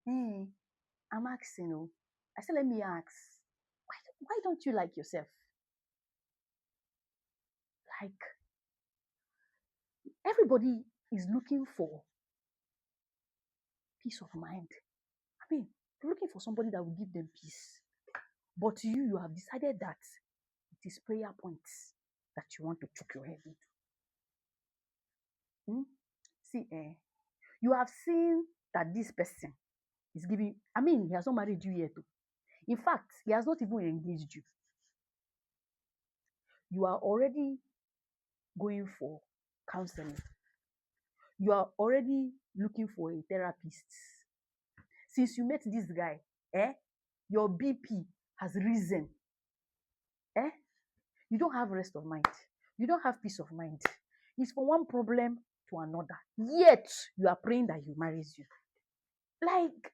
Hey, I'm asking, oh. I said, let me ask. Why don't you like yourself? Like, everybody is looking for peace of mind. I mean, they're looking for somebody that will give them peace. But you have decided that it is prayer points that you want to choke your head into. Hmm? See, you have seen that this person is giving, I mean, he has not married you yet. In fact, he has not even engaged you. You are already going for counseling. You are already looking for a therapist. Since you met this guy, your BP has risen. Eh? You don't have rest of mind. You don't have peace of mind. It's from one problem to another. Yet you are praying that he marries you. Like,